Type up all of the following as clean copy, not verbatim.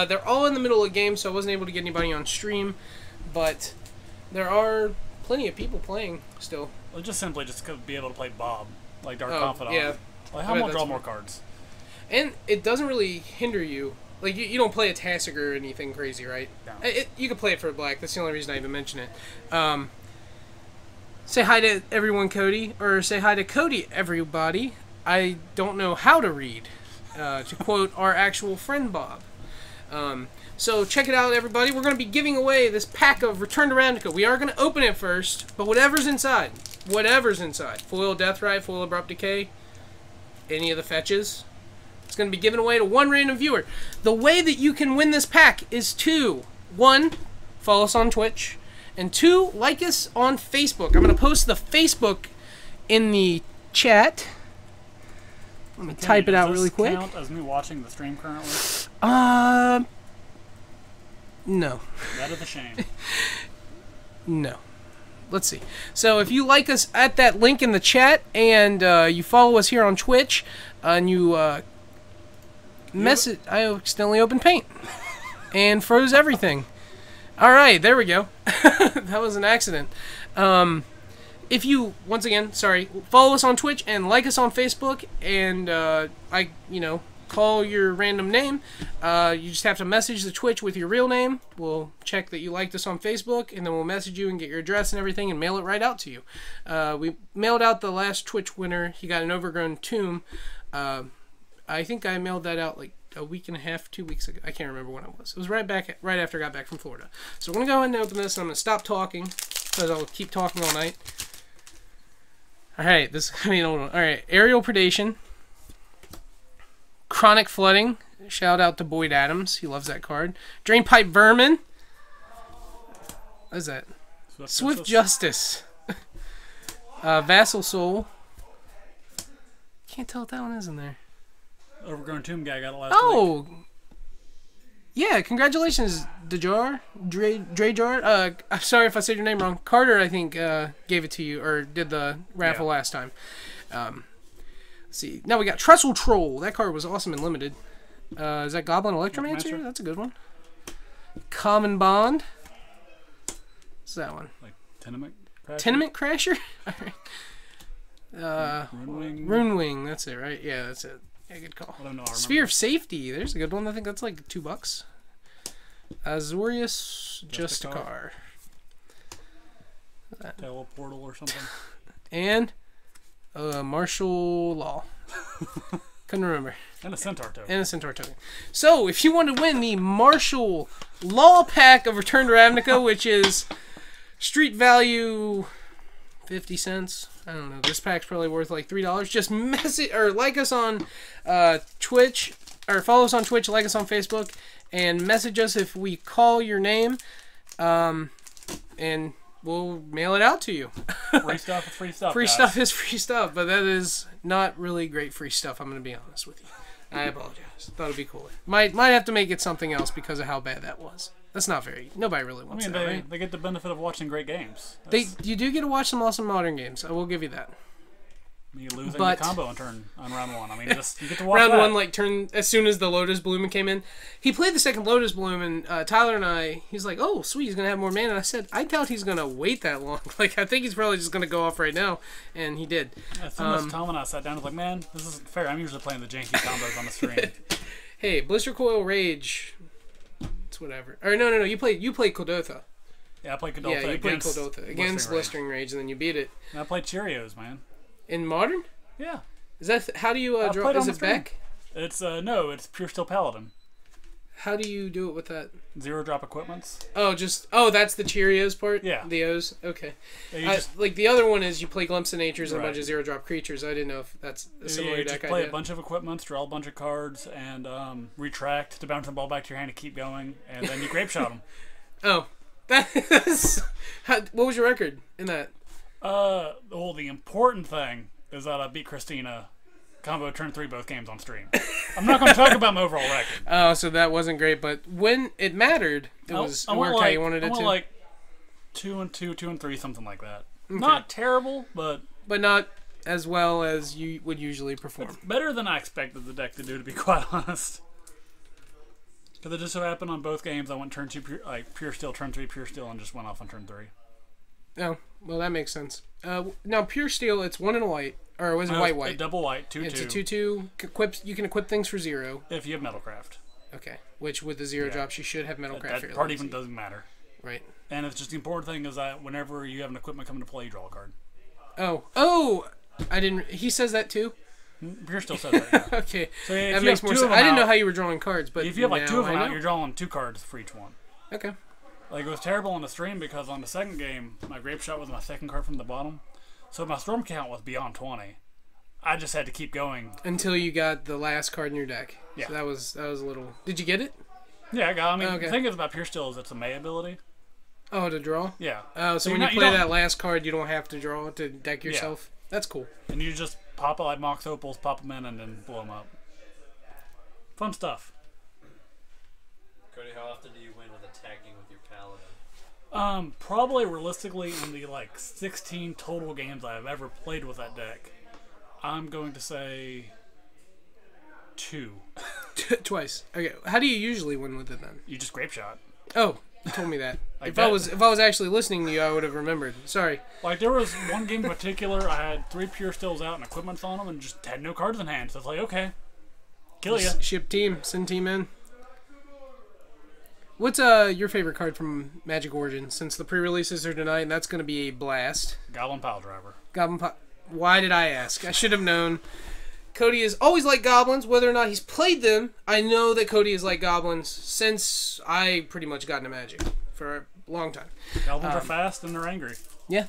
They're all in the middle of games, so I wasn't able to get anybody on stream, but there are plenty of people playing still. Well, just simply be able to play Bob, like Dark Confidant. Yeah. Like, how much draw more cards? And it doesn't really hinder you. Like, you don't play a Tassic or anything crazy, right? No. You can play it for black. That's the only reason I even mention it. Say hi to everyone, Cody. Or say hi to Cody, everybody. I don't know how to read. To quote our actual friend, Bob. So check it out, everybody. We're going to be giving away this pack of Return to Ravnica. We are going to open it first, but whatever's inside. Whatever's inside. Foil Deathrite, Foil Abrupt Decay, any of the fetches. It's going to be given away to one random viewer. The way that you can win this pack is to, 1, follow us on Twitch, and 2, like us on Facebook. I'm going to post the Facebook in the chat. Let me type it out really quick. Does this count as me watching the stream currently? No. That is a shame. No. Let's see. So if you like us at that link in the chat, and you follow us here on Twitch, and you message, I accidentally opened Paint and froze everything. All right, there we go. That was an accident. If you, once again, sorry, follow us on Twitch and like us on Facebook, and call your random name. You just have to message the Twitch with your real name. We'll check that you liked us on Facebook, and then we'll message you and get your address and everything and mail it right out to you. We mailed out the last Twitch winner. He got an overgrown tomb. I think I mailed that out like a week and a half, 2 weeks ago. I can't remember when it was. It was right after I got back from Florida. So we're going to go ahead and open this, and I'm going to stop talking because I'll keep talking all night. Alright, this is going to be an old one. Alright, Aerial Predation. Chronic Flooding. Shout out to Boyd Adams. He loves that card. Drainpipe Vermin. What is that? Swift Justice. Vassal Soul. Can't tell what that one is in there. Overgrown Tomb guy got it last week. Yeah, congratulations, Drajar. I'm sorry if I said your name wrong. Carter, I think, gave it to you, or did the raffle last time. Let's see. Now we got Trestle Troll. That card was awesome and limited. Is that Goblin Electromancer? That's a good one. Common Bond. What's that one? Like Tenement Crasher? Tenement Crasher? Alright. Runewing. That's it, right? Yeah, that's it. Yeah, good call. I don't know. Sphere of Safety. There's a good one. I think that's like $2. Azorius Justicar. Teleportal or something. And Martial Law. Couldn't remember. And a Centaur token. So, if you want to win the Martial Law pack of Return to Ravnica, which is street value 50 cents. I don't know. This pack's probably worth like $3. Just message or like us on Twitch, or follow us on Twitch, like us on Facebook, and message us if we call your name, and we'll mail it out to you. Free stuff is free stuff. Free stuff is free stuff, but that is not really great free stuff. I'm going to be honest with you. I apologize. Thought it'd be cooler. Might have to make it something else because of how bad that was. That's not very. Nobody really wants that, right? They get the benefit of watching great games. You do get to watch some awesome modern games. I will give you that. You losing the combo on round one. I mean, just you get to watch round one, like turn as soon as the Lotus Bloom came in. He played the second Lotus Bloom, and Tyler and I, he's like, "Oh, sweet, he's gonna have more mana." And I said, "I doubt he's gonna wait that long. Like, I think he's probably just gonna go off right now." And he did. As soon as Tom and I sat down, I was like, "Man, this isn't fair. I'm usually playing the janky combos on the stream." Hey, Blister Coil Rage. It's whatever. Or no. You played Kodotha. Yeah, I played Kodotha. Yeah, you played Kodotha against Blistering Rage, and then you beat it. And I played Cheerios, man. In Modern? Yeah. Is that how do you draw? Is it Beck? It's no, it's Pure Steel Paladin. How do you do it with that? 0-drop equipments. Oh, that's the Cheerios part. Yeah. The O's. Okay. Yeah, like the other one is you play Glimpse of Natures and a bunch of 0-drop creatures. I didn't know if that's a similar deck idea. Play a bunch of equipments, draw a bunch of cards, and retract to bounce the ball back to your hand to keep going, and then you grape shot them. Oh, that's what was your record in that? Well, the important thing is that I beat Christina combo turn 3 both games on stream. I'm not going to talk about my overall record. Oh, so that wasn't great, but when it mattered, it worked how you wanted it to. Like 2-2, 2-3, something like that. Okay. Not terrible, but not as well as you would usually perform. It's better than I expected the deck to do, to be quite honest. Because it just so happened on both games I went turn 2 pure steel, turn 3 pure steel, and just went off on turn 3. Oh, well, that makes sense. Now, pure steel, it's 1 and a white. Or was it white? Double white, 2-2. It's a 2-2. You can equip things for 0. If you have Metalcraft. Okay. Which, with the 0 drops, you should have Metalcraft. That part even doesn't matter. Right. And it's just the important thing is that whenever you have an equipment come into play, you draw a card. Oh! I didn't... He says that, too? Pure still says that, yeah. Okay. So that makes more sense. I didn't know how you were drawing cards, but if you have like 2 of them out, you're drawing 2 cards for each one. Okay. Like, it was terrible on the stream because on the second game, my Grape Shot was my second card from the bottom. So my Storm count was beyond 20. I just had to keep going. Until you got the last card in your deck. Yeah. So that was a little... Did you get it? Yeah, the thing is about Pure Steel is it's a May ability. Oh, to draw? Yeah. Oh, so when you play that last card, you don't have to draw to deck yourself? Yeah. That's cool. And you just pop it like Mox Opals, pop them in, and then blow them up. Fun stuff. Cody, how often do you win with attacking with your Paladin? Probably realistically in the 16 total games I've ever played with that deck, I'm going to say 2. Twice. Okay. How do you usually win with it then? You just Grape Shot. Oh, you told me that. Like if I was actually listening to you, I would have remembered. Sorry. Like there was one game in particular, I had 3 Pure Steels out and equipments on them, and just had no cards in hand. So it's like, okay, kill ya. Ship team, send team in. What's your favorite card from Magic Origins? Since the pre-releases are tonight, and that's going to be a blast. Goblin Pile Driver. Why did I ask? I should have known. Cody has always liked goblins, whether or not he's played them. I know that Cody has liked goblins since I pretty much got into Magic for a long time. Goblins are fast and they're angry. Yeah,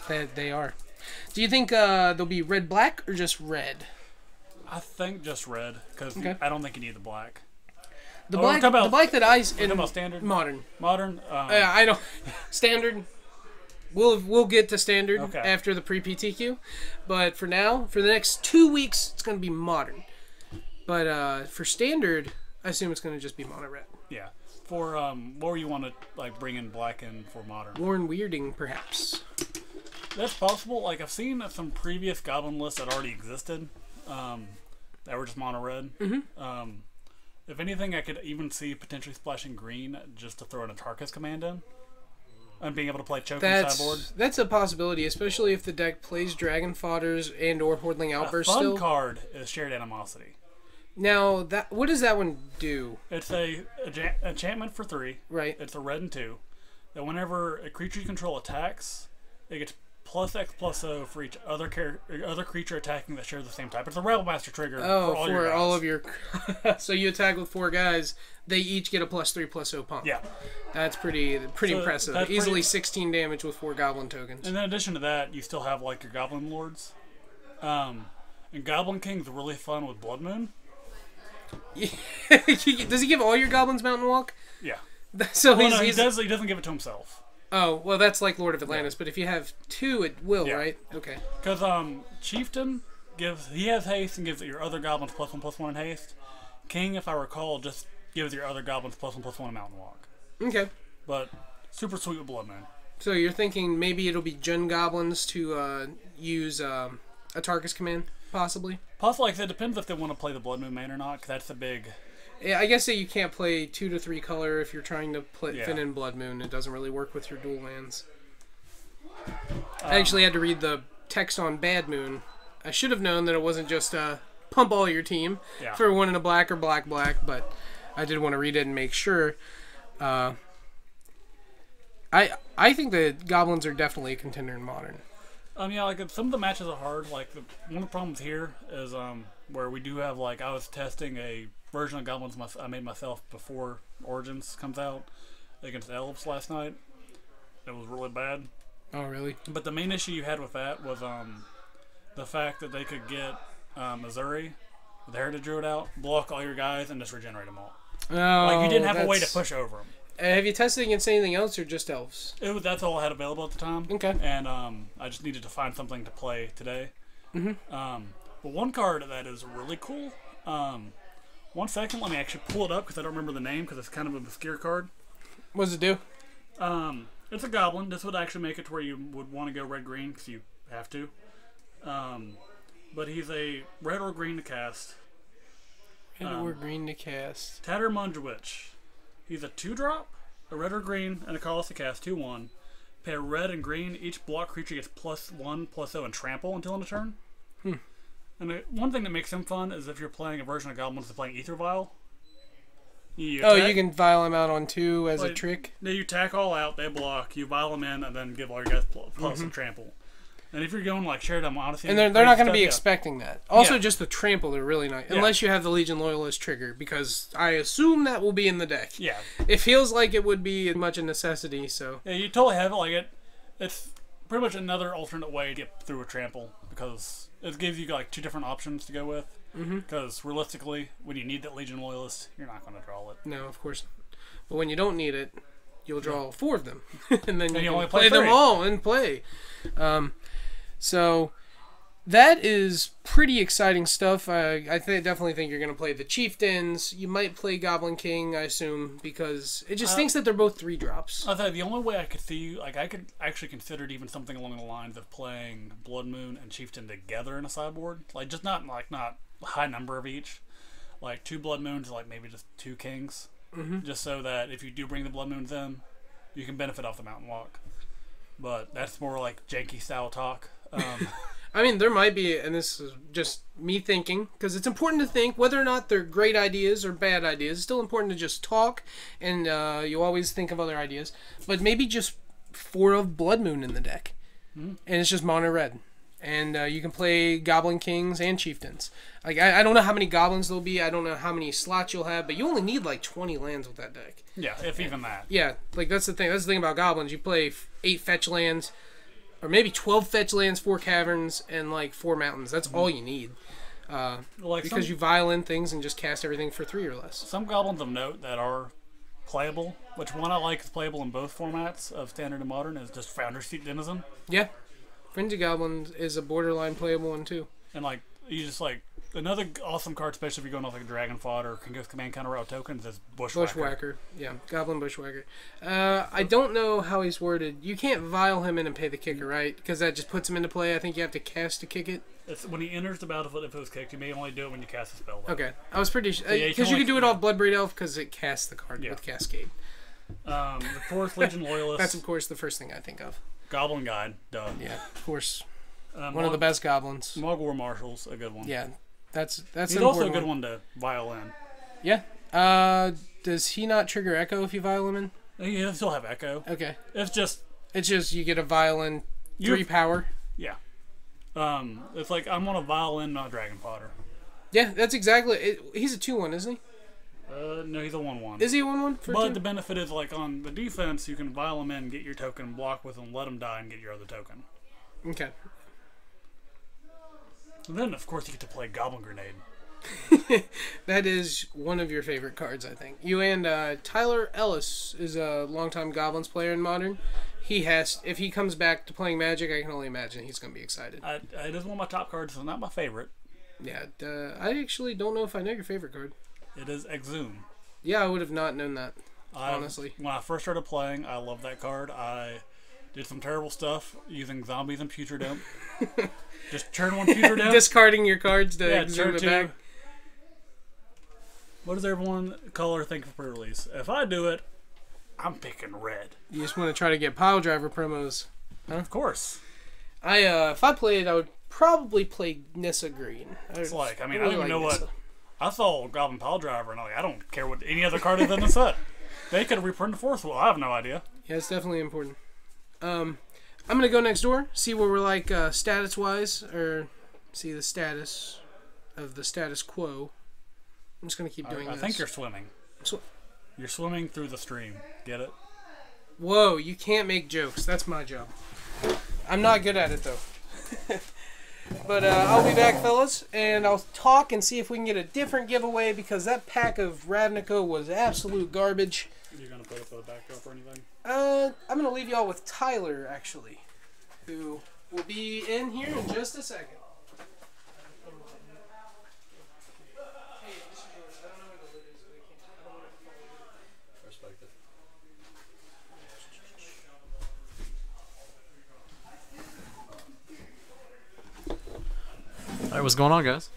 they are. Do you think they'll be red-black or just red? I think just red, because I don't think you need the black. The black that I... Talking about standard? Modern. Modern? Yeah, I don't... Standard... We'll get to standard okay. after the pre-PTQ, but for now, for the next 2 weeks, it's going to be modern. But for standard, I assume it's going to just be mono red. Yeah. For what you want to bring in black in for modern? Worn Weirding, perhaps. That's possible. Like I've seen some previous goblin lists that already existed that were just mono red. Mm-hmm. If anything, I could even see potentially splashing green just to throw an Atarkas command in. And being able to play choke on sideboard. That's a possibility, especially if the deck plays Dragon Fodders and or Hordling Outburst still. still. A fun card is Shared Animosity. Now, what does that one do? It's a enchantment for 3. Right. It's a red and 2. That whenever a creature you control attacks, it gets +X+0 for each other creature attacking that shares the same type. It's a Rebel Master trigger for all of your... So you attack with 4 guys, they each get a +3/+0 pump. Yeah. That's pretty impressive. Easily 16 damage with 4 Goblin tokens. And in addition to that, you still have your Goblin Lords. And Goblin King's really fun with Blood Moon. Does he give all your Goblins Mountain Walk? Yeah. So he doesn't give it to himself. Oh, well, that's like Lord of Atlantis, but if you have 2, it will, right? Okay. Because Chieftain has haste and gives your other goblins +1/+1 in haste. King, if I recall, just gives your other goblins +1/+1 in Mountain Walk. Okay. But super sweet with Blood Moon. So you're thinking maybe it'll be Jund Goblins to use a Tarkus command, possibly? Possibly, like I said, it depends if they want to play the Blood Moon main or not, because that's the big... Yeah, I guess that you can't play 2 to 3 color if you're trying to fit in Blood Moon. It doesn't really work with your dual lands. I actually had to read the text on Bad Moon. I should have known that it wasn't just pump all your team for 1 in a black or black, but I did want to read it and make sure. I think the Goblins are definitely a contender in Modern. Yeah, some of the matches are hard. One of the problems here is where we do have, I was testing a version of Goblins I made myself before Origins comes out against Elves last night. It was really bad. Oh, really? But the main issue you had with that was the fact that they could get Missouri, with the Heritage Druid out, block all your guys, and just regenerate them all. Oh, you didn't have a way to push over them. Have you tested against anything else or just Elves? That's all I had available at the time. Okay. And I just needed to find something to play today. Mm-hmm. But one card that is really cool. 1 second, let me actually pull it up because I don't remember the name because it's kind of an obscure card. What does it do? It's a goblin. This would actually make it to where you would want to go red-green because you have to. But he's a red or green to cast. Red or green to cast. Tattermundwitch. He's a 2-drop, a red or green, and a colorless to cast 2/1. Pay red and green. Each block creature gets +1/+0 and trample until end of turn. And one thing that makes him fun is if you're playing a version of goblins that's playing Ether Vial. You can vial him out on 2 as a trick? You attack all out, they block, you vial them in, and then give all your guys plus and trample. And if you're going like Sheridan Odyssey... And they're not going to be expecting that. Also, just the trample, they're really nice. Yeah. Unless you have the Legion Loyalist trigger, because I assume that will be in the deck. Yeah. It feels like it would be much a necessity, so... Yeah, you totally have it. It's pretty much another alternate way to get through a trample, because it gives you like 2 different options to go with. Because realistically, when you need that Legion Loyalist, you're not going to draw it. No, of course not. But when you don't need it, you'll draw 4 of them. And then you only can play them all and play. So that is pretty exciting stuff. I definitely think you're going to play the Chieftains. You might play Goblin King, I assume, because it just thinks that they're both 3-drops. I thought the only way I could see, like, I could actually consider even something along the lines of playing Blood Moon and Chieftain together in a sideboard. Like, just not a high number of each. Like, 2 Blood Moons, like maybe just 2 Kings. Just so that if you do bring the Blood Moons in, you can benefit off the Mountain Walk. But that's more like janky style talk. I mean, there might be, and this is just me thinking, because it's important to think whether or not they're great ideas or bad ideas. It's still important to just talk, and you always think of other ideas. But maybe just 4 of Blood Moon in the deck, and it's just mono red. And you can play Goblin Kings and Chieftains. Like I don't know how many Goblins there'll be. I don't know how many slots you'll have, but you only need like 20 lands with that deck. Yeah, if even that. Yeah, like that's the thing. That's the thing about Goblins. You play 8 fetch lands, or maybe 12 fetch lands, 4 caverns, and like 4 mountains. That's all you need. Because you vial in things and just cast everything for 3 or less. Some Goblins of note that are playable, which one I like is playable in both formats of Standard and Modern, is just Founder's Seat Denizen. Yeah. Frenzy Goblin is a borderline playable one too. And like, you just like, another awesome card, especially if you're going off like a Dragon Fodder or can go command counter route tokens, is Bushwhacker. Bushwhacker, yeah. Goblin Bushwhacker. I don't know how he's worded. You can't vial him in and pay the kicker, right? Because that just puts him into play. I think you have to cast to kick it. It's when he enters the battlefield, if it was kicked, you may only do it when you cast a spell. Though. Okay. I was pretty sure. Because you can do it off Bloodbraid Elf because it casts the card with Cascade. The 4th Legion Loyalist. That's, of course, the first thing I think of. Goblin Guide, duh. Yeah, of course. One of the best goblins. Mogwar Marshal's a good one. Yeah, that's He's also a good one to vial in. Yeah. Does he not trigger Echo if you vial him in? He'll still have Echo. Okay. It's just you get a violin 3 power. Yeah. It's like I'm on a violin, not Dragon Fodder. Yeah, that's exactly it. He's a 2/1, isn't he? No, he's a 1/1. Is he a 1/1? But the benefit is, like, on the defense, you can vial him in, get your token, block with him, let him die, and get your other token. Okay. And then, of course, you get to play Goblin Grenade. That is one of your favorite cards, I think. You and Tyler Ellis is a longtime Goblins player in Modern. If he comes back to playing Magic, I can only imagine he's going to be excited. It is one of my top cards, so not my favorite. Yeah, I actually don't know if I know your favorite card. It is Exhume. Yeah, I would have not known that, honestly. When I first started playing, I loved that card. I did some terrible stuff using zombies and Putrid Imp. Just turn 1 Putrid Imp. Discarding your cards to Exhume it back. What does everyone color think for pre-release? If I do it, I'm picking red. You just want to try to get pile driver promos. Huh? Of course. If I played, I would probably play Nissa Green. I don't even know what... I saw Goblin Pile Driver, and I don't care what any other card is in the set. They could have reprinted the 4th. Well, I have no idea. Yeah, it's definitely important. I'm going to go next door, see where we're like status-wise, or see the status of the status quo. I'm just going to keep doing this. I think you're swimming. You're swimming through the stream. Get it? Whoa, you can't make jokes. That's my job. I'm not good at it, though. But I'll be back, fellas, and I'll talk and see if we can get a different giveaway, because that pack of Ravnica was absolute garbage. You're going to put up a backdrop or anything? I'm going to leave y'all with Tyler, actually, who will be in here in just a second. Alright, what's going on, guys?